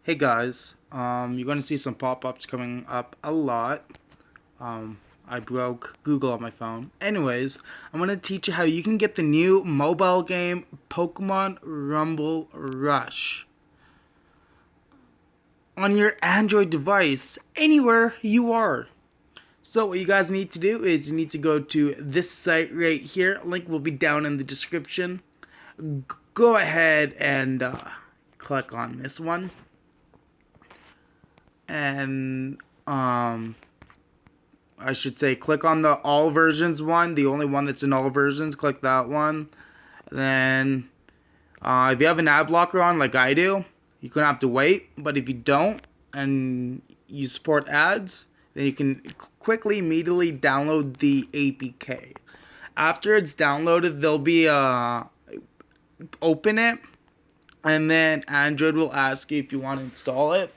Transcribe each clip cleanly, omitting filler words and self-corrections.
Hey guys, you're gonna see some pop-ups coming up a lot. I broke Google on my phone. Anyways, I'm gonna teach you how you can get the new mobile game Pokemon Rumble Rush on your Android device, anywhere you are. So what you guys need to do is you need to go to this site right here. Link will be down in the description. Go ahead and click on this one. And I should say click on the all versions one, the only one that's in all versions. Click that one. Then if you have an ad blocker on like I do, you're gonna have to wait. But if you don't and you support ads, then you can quickly immediately download the APK. After it's downloaded, there'll be open it, and then Android will ask you if you want to install it.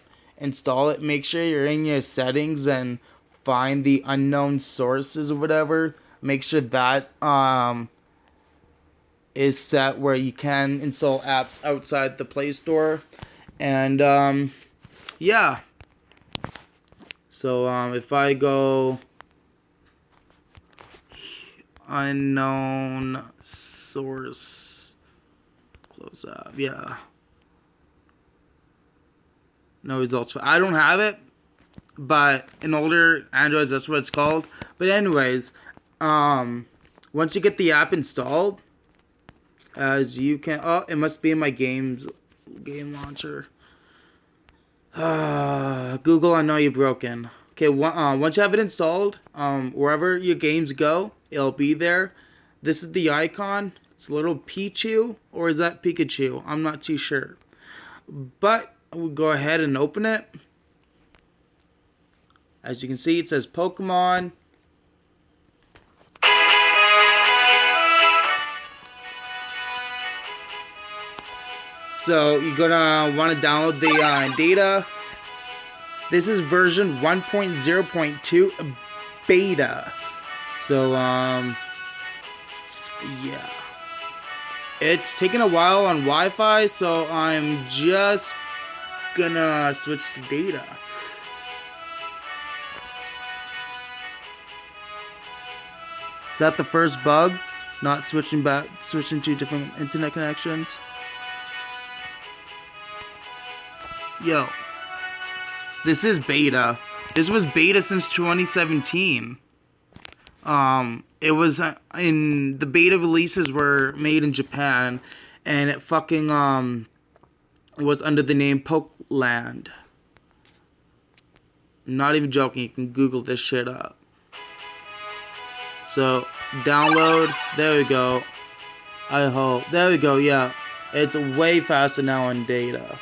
Make sure you're in your settings and find the unknown sources or whatever. Make sure that is set where you can install apps outside the Play Store. And yeah. So if I go unknown source, close app, yeah. No results. I don't have it, but in older Androids, that's what it's called. But anyways, once you get the app installed, as you can, it must be in my game launcher. Google, I know you're broken. Okay, once you have it installed, wherever your games go, it'll be there. This is the icon. It's a little Pichu, or is that Pikachu? I'm not too sure. But we'll go ahead and open it. As you can see, it says Pokemon. So you're gonna want to download the data. This is version 1.0.2 beta. So yeah, it's taking a while on Wi-Fi, so I'm just gonna switch to data. Is that the first bug? Not switching to different internet connections? Yo, this is beta. This was beta since 2017. It was in the beta releases were made in Japan, and it fucking was under the name Pokeland. I'm not even joking. You can Google this shit up. So download. There we go. I hope. There we go. Yeah, it's way faster now on data.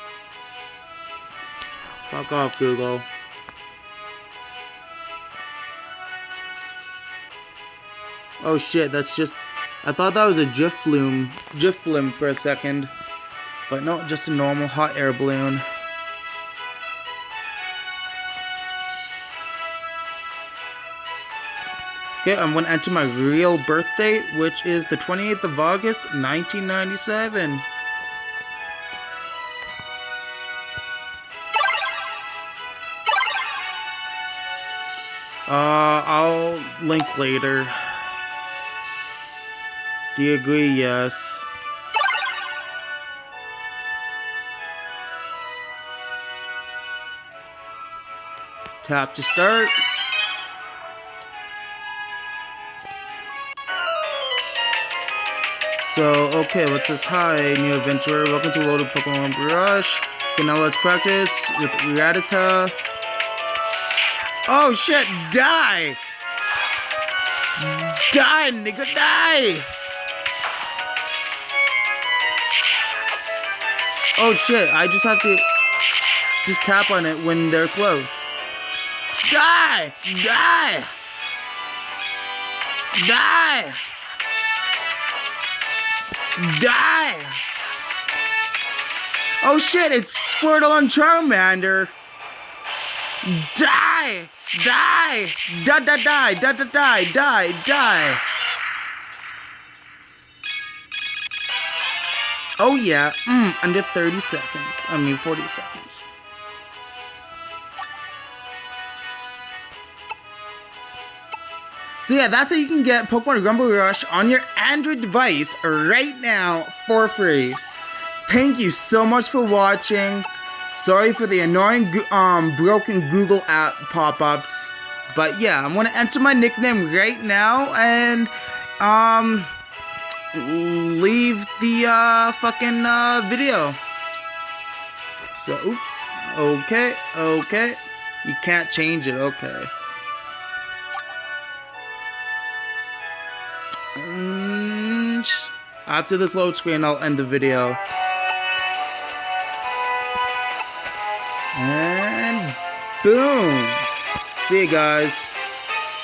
Fuck off, Google. Oh shit, that's just... I thought that was a drift bloom for a second. But no, just a normal hot air balloon. Okay, I'm going to enter my real birth date, which is the 28th of August, 1997. I'll link later. Do you agree? Yes. Tap to start. So, okay, what's this? Hi, new adventurer. Welcome to World of Pokemon Rush. Okay, now let's practice with Rattata. Oh shit, die! Die, nigga, die! Oh shit, I just have to just tap on it when they're close. Die! Die! Die! Die! Oh shit, it's Squirtle and Charmander! Die! Die! Die, die, die, die, die, die, die, die! Oh yeah, under 30 seconds. I mean 40 seconds. So yeah, that's how you can get Pokemon Rumble Rush on your Android device right now for free. Thank you so much for watching. Sorry for the annoying broken Google app pop-ups. But yeah, I'm gonna enter my nickname right now and leave the fucking video. So oops. Okay. You can't change it, okay. After this load screen, I'll end the video. And boom! See you guys.